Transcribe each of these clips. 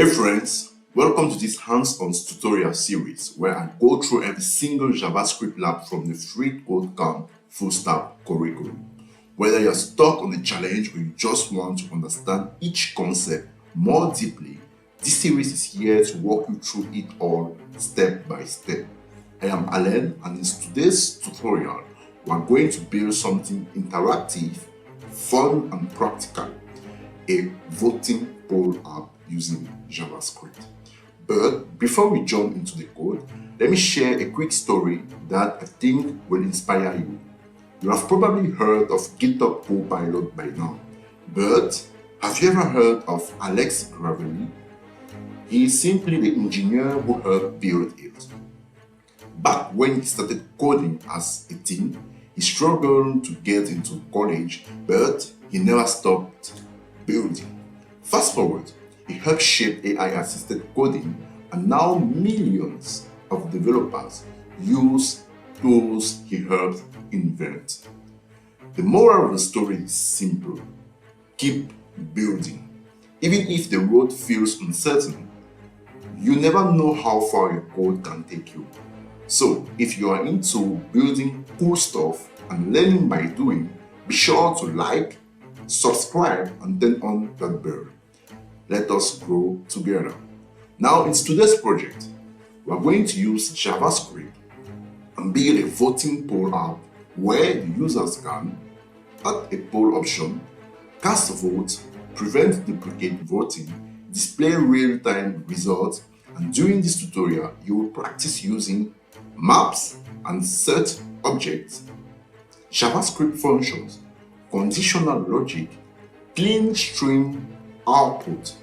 Hey friends, welcome to this hands-on tutorial series where I go through every single JavaScript lab from the FreeCodeCamp Fullstack curriculum. Whether you're stuck on a challenge or you just want to understand each concept more deeply, this series is here to walk you through it all step by step. I am Alain, and in today's tutorial, we are going to build something interactive, fun and practical, a voting poll app using JavaScript. But before we jump into the code, let me share a quick story that I think will inspire you. You have probably heard of GitHub Copilot by now, but have you ever heard of Alex Gravelly? He is simply the engineer who helped build it. Back when he started coding as a teen, he struggled to get into college, but he never stopped building. Fast forward, he helped shape AI-assisted coding, and now millions of developers use tools he helped invent. The moral of the story is simple: keep building. Even if the road feels uncertain, you never know how far your code can take you. So, if you are into building cool stuff and learning by doing, be sure to like, subscribe, and turn on that bell. Let us grow together. Now, in today's project, we are going to use JavaScript and build a voting poll app where the users can add a poll option, cast a vote, prevent duplicate voting, display real-time results, and during this tutorial, you will practice using maps and set objects, JavaScript functions, conditional logic, clean string output.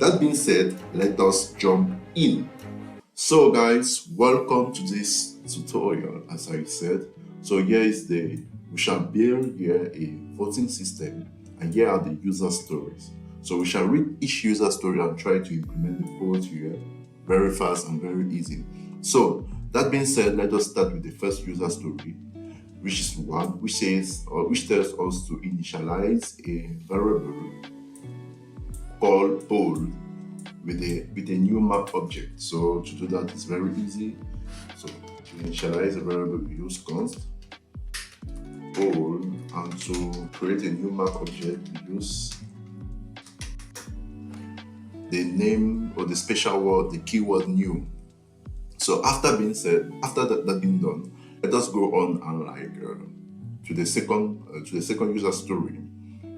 That being said, let us jump in. So guys, welcome to this tutorial. As I said, so here is we shall build here a voting system, and here are the user stories. So we shall read each user story and try to implement the code here very fast and very easy. So that being said, let us start with the first user story, which is one which tells us to initialize a variable called poll with a new map object. So to do that is very easy. So to initialize a variable, we use const poll, and to create a new map object, we use the name or the special word, the keyword new. So after that being done, let us go on and to the second user story.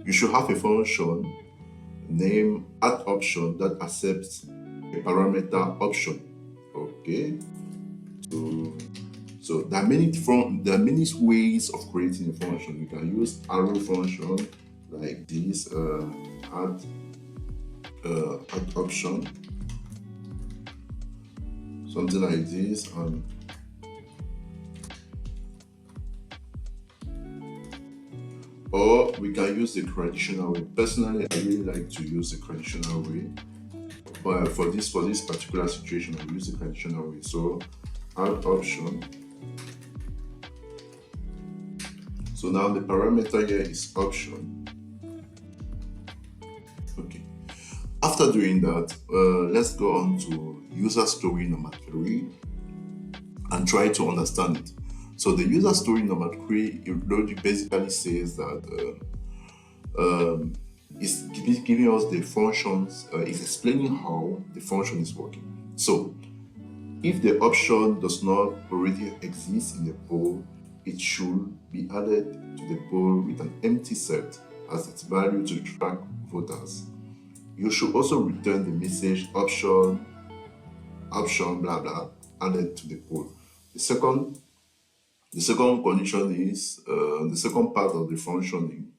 You should have a function named addOption that accepts a parameter option. Okay. So there are many ways of creating a function. You can use arrow function like this, addOption, something like this, and or we can use the traditional way. Personally, I really like to use the traditional way, but for this particular situation, I use the traditional way. So addOption. So now the parameter here is option. Okay. After doing that, let's go on to user story number 3 and try to understand it. So the user story number 3, it basically says that it's giving us the functions, it's explaining how the function is working. So if the option does not already exist in the poll, it should be added to the poll with an empty set as its value to track voters. You should also return the message option blah blah added to the poll. The second condition is the second part of the function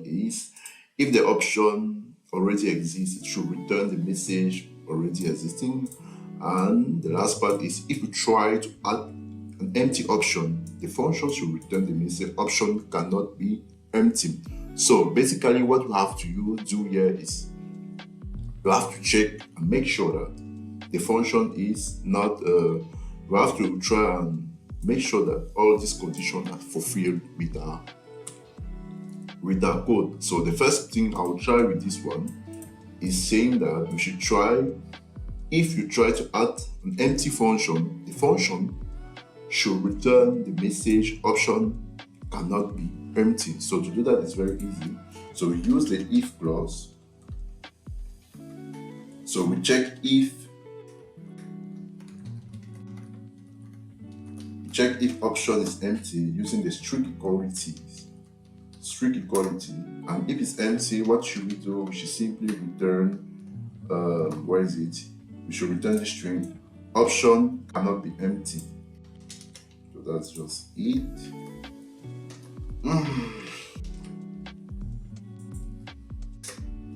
is if the option already exists, it should return the message already existing. And the last part is if you try to add an empty option, the function should return the message option cannot be empty. So basically what you have to do here is you have to check and make sure that the function is not, you have to try and make sure that all these conditions are fulfilled with our code. So the first thing I will try with this one is saying that we should try, if you try to add an empty function, the function should return the message option cannot be empty. So to do that is very easy. So we use the if clause. So we check if option is empty using the strict equality. And if it's empty, what should we do? We should simply return where is it? We should return the string option cannot be empty. So that's just it.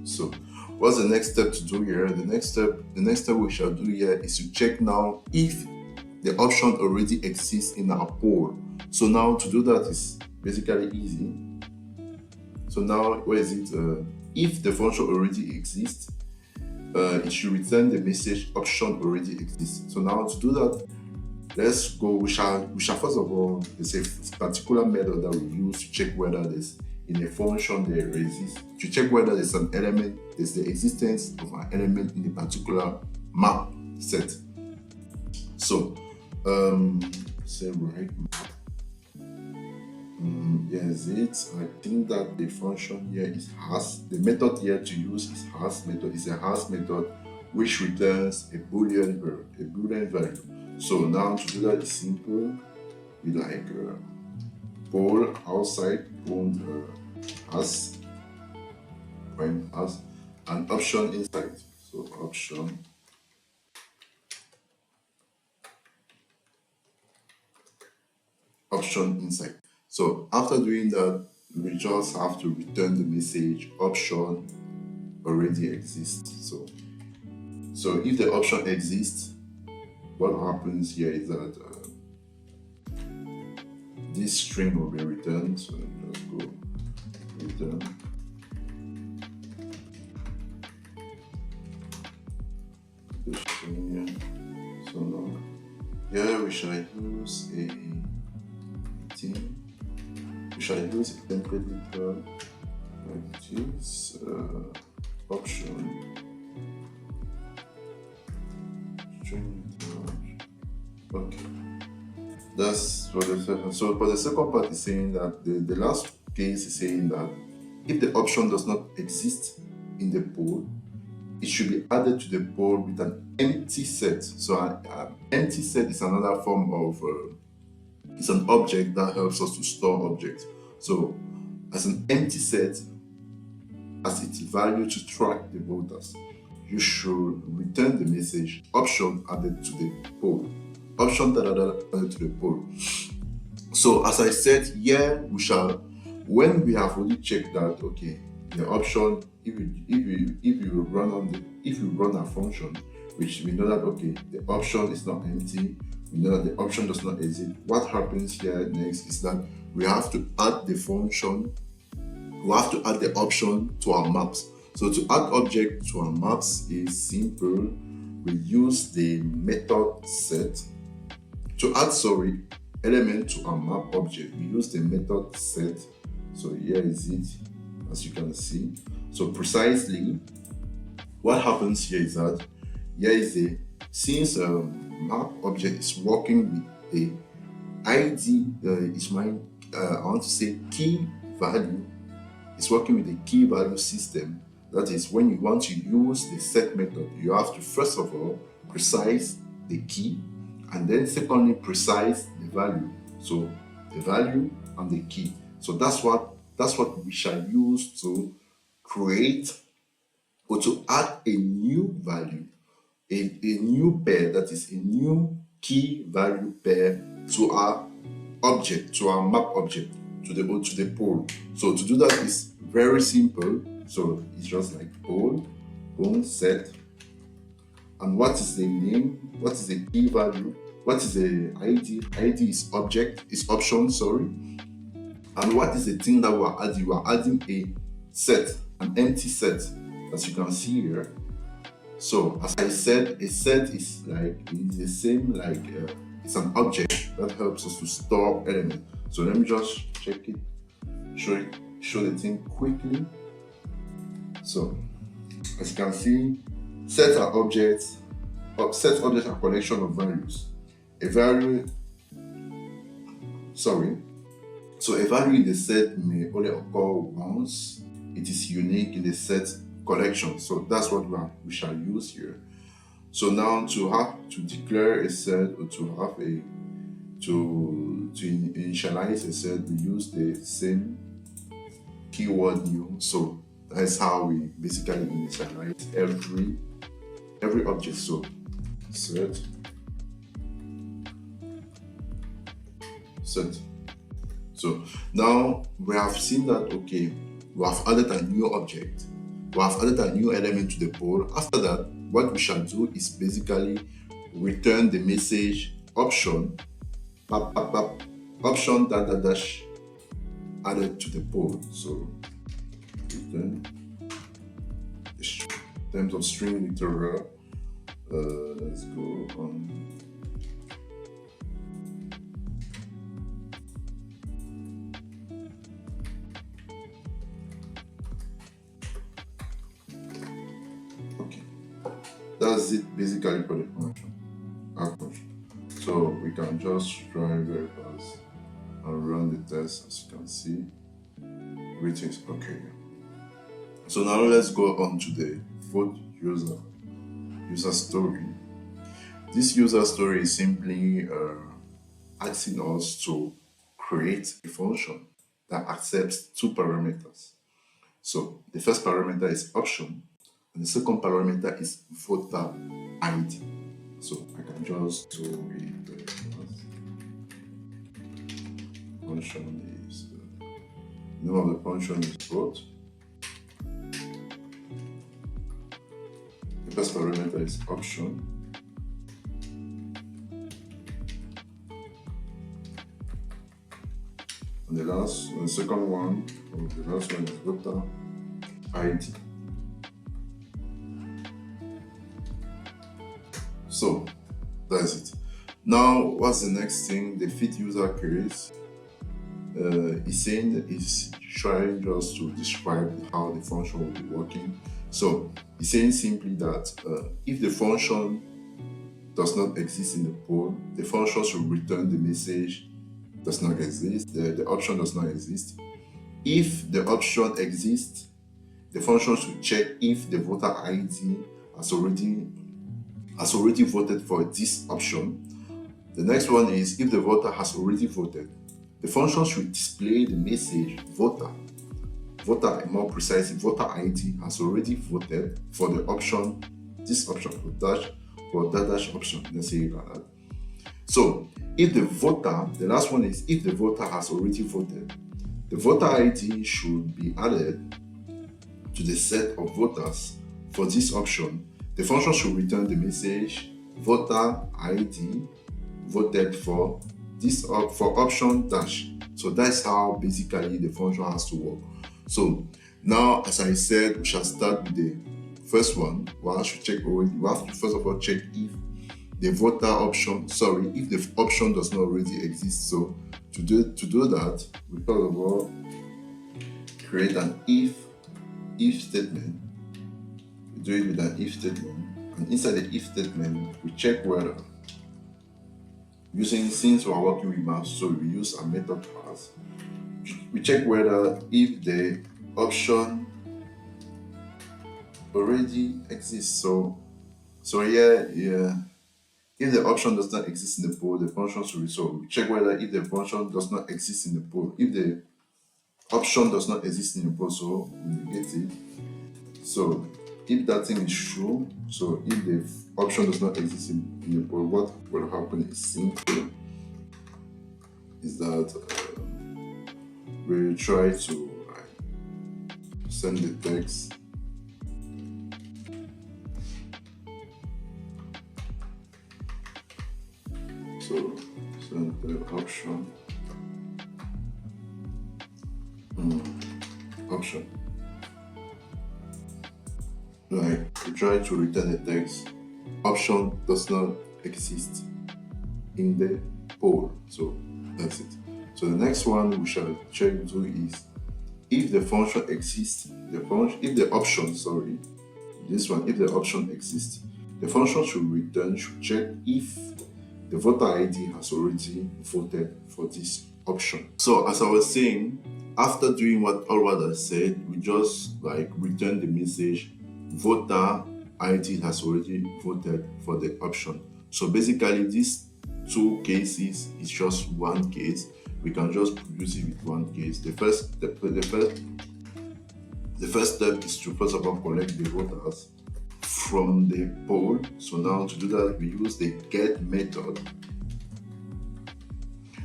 So what's the next step to do here? The next step we shall do here is to check now if the option already exists in our poll. So now to do that is basically easy. So now where is it? If the function already exists, it should return the message option already exists. So now to do that, let's go. We shall first of all, there's a particular method that we use to check whether there's in a function there exists, to check whether there's an element, there's the existence of an element in a particular map set. So say right map. Yes, I think that the function here is has. The method here to use is has method. Is a has method which returns a boolean value. So now to do that is simple. We like poll outside has prime has an option inside. So option inside. So after doing that, we just have to return the message option already exists. So if the option exists, what happens here is that this string will be returned. So just go return. The string here. So now here we shall use a thing. We shall use a template method like this option string method. Okay, that's for the second. So for the second part is saying that the last case is saying that if the option does not exist in the poll, it should be added to the poll with an empty set. So an empty set is another form of it's an object that helps us to store objects. So as an empty set, as its value to track the voters, you should return the message option added to the poll. Option added to the poll. So as I said here, we shall, when we have already checked that, okay, the option, if you run a function, which we know that okay, the option is not empty, we know that the option does not exist. What happens here next is that we have to add the function, we have to add the option to our maps. So to add object to our maps is simple. We use the method set to add element to our map object. We use the method set. So here is it, as you can see. So precisely what happens here is that here is a, since map object is working with a ID I want to say key value, it's working with a key value system. That is, when you want to use the set method, you have to first of all precise the key, and then secondly precise the value. So the value and the key. So that's what we shall use to create or to add a new value, a new pair, that is a new key value pair to our object, to our map object, to the poll. So to do that is very simple. So it's just like poll set, and what is the name, what is the key value, what is the ID is object, is option, sorry, and what is the thing that we're adding? We're adding a set, an empty set, as you can see here. So as I said, a set is like, it's the same like it's an object that helps us to store elements. So let me just check it, show the thing quickly. So As you can see, set objects are a collection of values. A value, so a value in the set may only occur once it is unique in the set collection. So that's what we shall use here. So now to declare a set or to initialize a set, we use the same keyword new. So that's how we basically initialize every object. So set. So now we have seen that okay, we have added a new object, we have added a new element to the poll. After that, what we shall do is basically return the message option option dash added to the poll. So return in terms of string literal. Let's go on. That's it basically for the function. So we can just try very fast and run the test. As you can see, everything's okay. So now let's go on to the vote user story. This user story is simply asking us to create a function that accepts two parameters. So the first parameter is option, and the second parameter is voter ID. So I can just do it. The function is the name of the function is vote. The first parameter is option. And the second one, or the last one is voter ID. So that's it. Now, what's the next thing? The fit user case is trying just to describe how the function will be working. So it's saying simply that if the function does not exist in the poll, the function should return the message does not exist. The option does not exist. If the option exists, the function should check if the voter ID has already voted for this option. The next one is if the voter has already voted, the function should display the message voter, more precisely, voter ID has already voted for the option, this option, for that dash option, let's say it like that. So if the voter, the last one is if the voter has already voted, the voter ID should be added to the set of voters for this option. The function should return the message voter ID voted for this for option dash. So that's how basically the function has to work. So now, as I said, we shall start with the first one. We have to first of all check if the voter option, if the option does not already exist. So to do that, we first of all create an if statement. We do it with an if statement, and inside the if statement, we check whether since we are working with math, so we use a method class. We check whether if the option already exists. So yeah. If the option does not exist in the poll, the function should resolve. We check whether if the function does not exist in the poll, if the option does not exist in the poll, so we negate it. So if that thing is true, so if the option does not exist in the poll, what will happen is simple. Is that we try to send the text. So send the option. Option. We try to return the text. Option does not exist in the poll. So that's it. So the next one we shall do is if the function exists. If the option, this one, if the option exists, the function should check if the voter ID has already voted for this option. So as I was saying, after doing all what I said, we just like return the message voter ID has already voted for the option. So basically these two cases is just one case. We can just produce it with one case. The first step is to first of all collect the voters from the poll. So now to do that, we use the get method.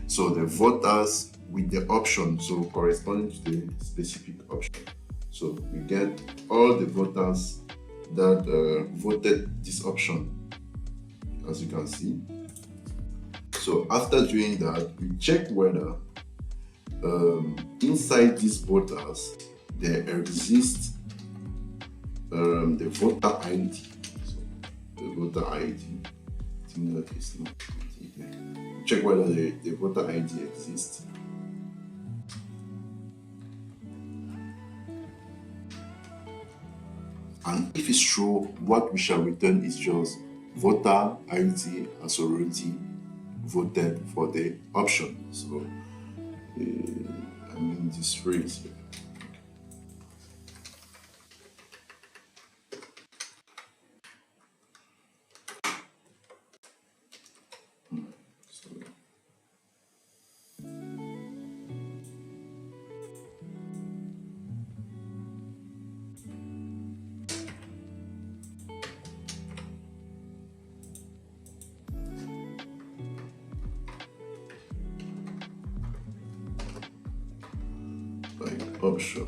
So the voters with the option, so corresponding to the specific option. So we get all the voters that voted this option, as you can see. So after doing that, we check whether inside these voters there exists the voter ID. So the voter ID, I think that is not here. Check whether the voter ID exists. And if it's true, what we shall return is just voter ID has already voted for the option. So I mean this phrase. Like option.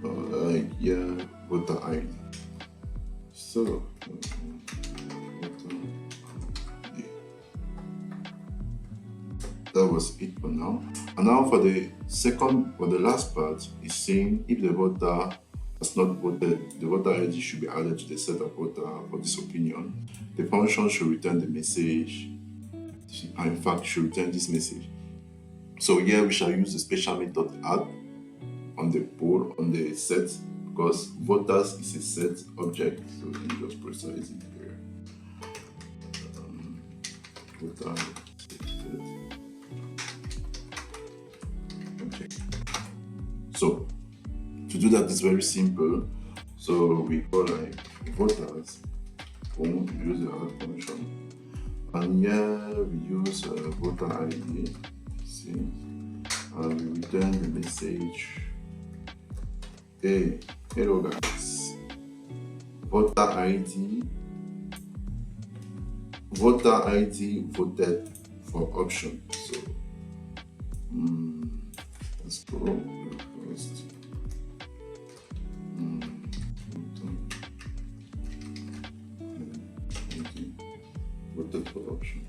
Like yeah, voter ID. So that was it for now. And now for the last part is saying if the voter has not voted, the voter ID should be added to the set of voter for this opinion. The function should return the message, and in fact should return this message. So here we shall use the special method add on the poll, on the set, because voters is a set object. So let me just precise it here. Voter set object. So to do that is very simple. So we call like voters, use the add function, and here we use voter ID. See, and we return the message. Hey, hello guys. Voter ID voted for option. So let's go first. Voted for option.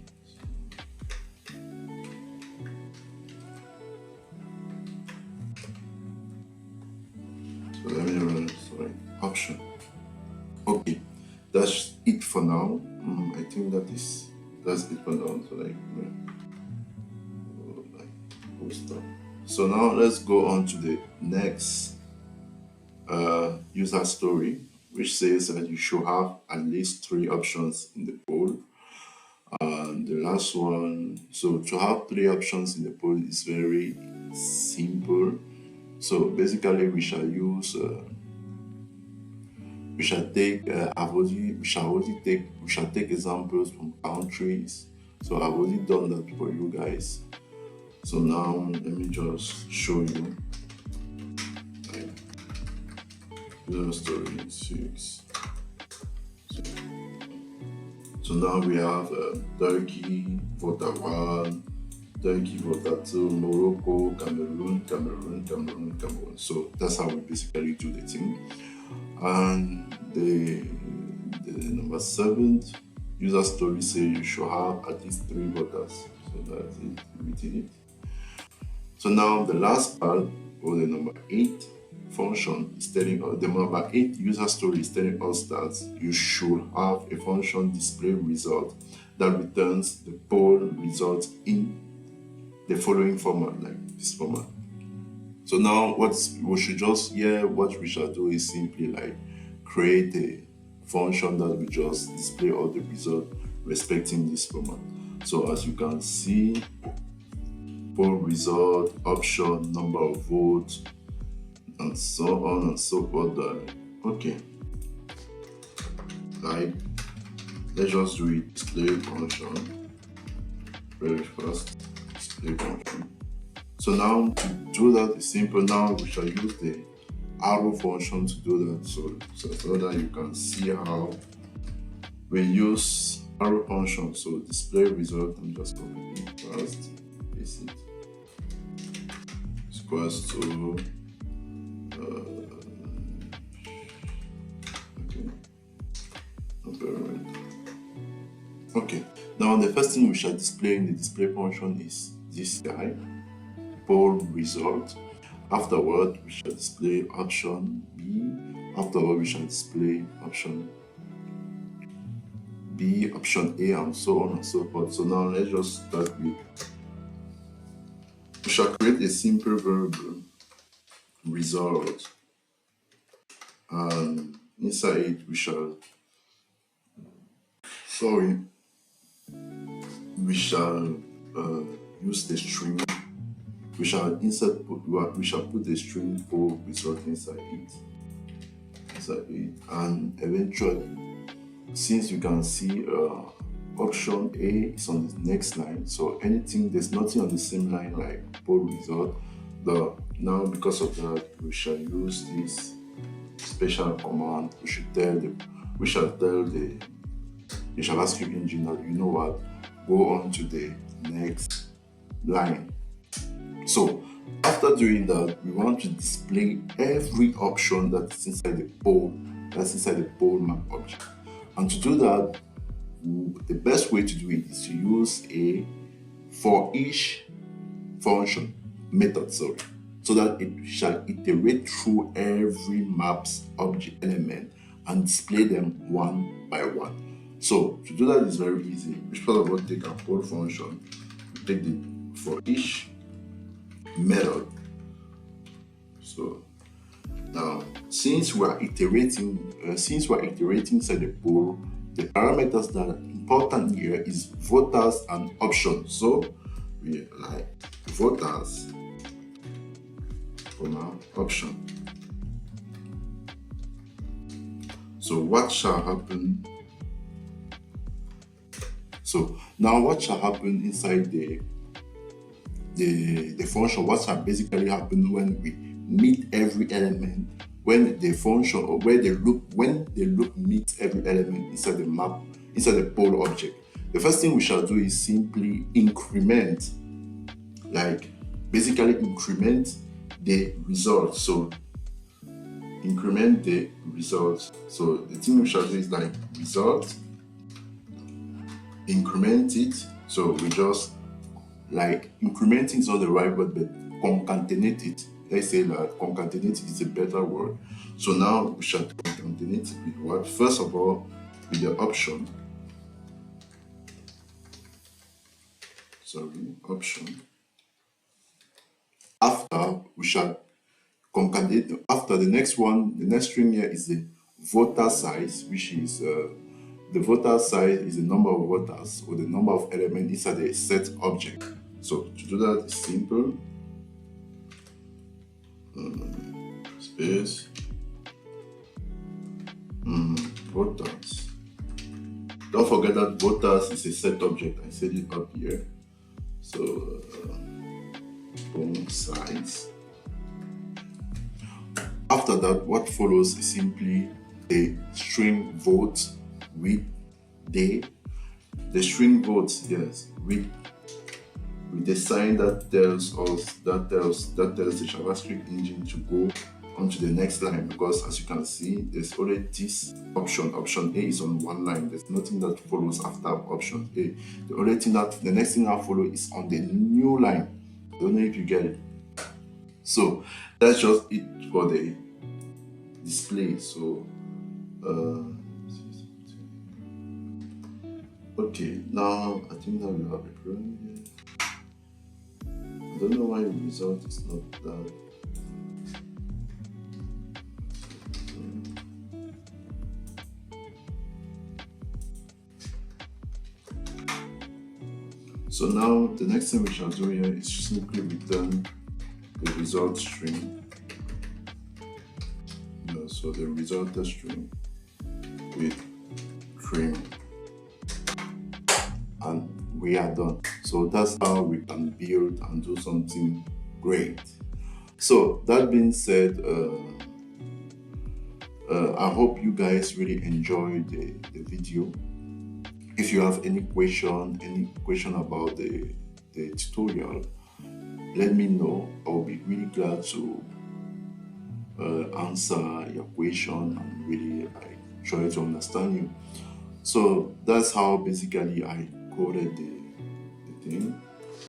So let me run, option. Okay, that's it for now. I think that's it for now. So cool stuff. So now let's go on to the next user story, which says that you should have at least 3 options in the poll. And the last one, so to have 3 options in the poll is very simple. So basically we shall use we shall take examples from countries. So I've already done that for you guys. So now let me just show you user story 6. So now we have Turkey, voter 1, Turkey, voter 2, Morocco, Cameroon. So that's how we basically do the thing. And the number 7 user story says you should have at least 3 voters. So that's it, we did it. So now the last part, or the number 8 function is telling us, the number 8 user story is telling us that you should have a function display result that returns the poll result in the following format, like this format. So now what we shall do is simply like create a function that will just display all the results respecting this format. So as you can see, poll result, option, number of votes, and so on and so forth. Okay, like let's just do it. Display function very fast. Display function. So now to do that is simple. Now we shall use the arrow function to do that. So that you can see how we use arrow function. So display result, and just copy it first, paste it. Equals to okay. Now the first thing we shall display in the display function is this guy, poll result. Afterward, we shall display option B. Afterward, we shall display option B, option A, and so on and so forth. So now let's just start with, we shall create a simple variable result, and inside it we shall use the string. We shall put the string poll result inside it, and eventually, since you can see option A is on the next line, so there's nothing on the same line like poll result. Now because of that, we shall use this special command. We shall tell the JavaScript engine that, you know what, go on to the next line. So after doing that, we want to display every option that's inside the poll map object. And to do that, the best way to do it is to use a forEach function method, so that it shall iterate through every map's object element and display them one by one. So to do that is very easy. We first of all take our poll function, take the forEach method. So now, since we are iterating inside the poll, the parameters that are important here is voters and options. So we like voters, option. So what shall happen? So now what shall happen inside the function? What shall basically happen when we meet every element, when the function or when the loop meets every element inside the map, inside the poll object? The first thing we shall do is simply increment, basically increment the result. So increment the result. So the thing we shall do is like result, increment it. So we just incrementing is not the right word, but concatenate it. Let's say that concatenate it is a better word. So now we shall concatenate it with what? First of all, with the option. Option. After we shall concatenate. After the next string here is the voter size, which is the voter size is the number of voters or the number of elements inside a set object. So to do that is simple. Space voters. Don't forget that voters is a set object. I said it up here. So size. After that, what follows is simply a string vote with the string votes, yes, with the sign that tells the JavaScript engine to go onto the next line, because as you can see, there's already this option. Option A is on one line. There's nothing that follows after option A. The next thing that follows is on the new line. I don't know if you get it. So that's just it for the display. So Okay, now I think that we have a problem here. I don't know why the result is not that. So now the next thing we shall do here is simply return the result string. So the result string with cream, and we are done. So that's how we can build and do something great. So that being said, I hope you guys really enjoyed the video. If you have any question about the tutorial, let me know. I'll be really glad to answer your question and really try to understand you. So that's how basically I coded the thing.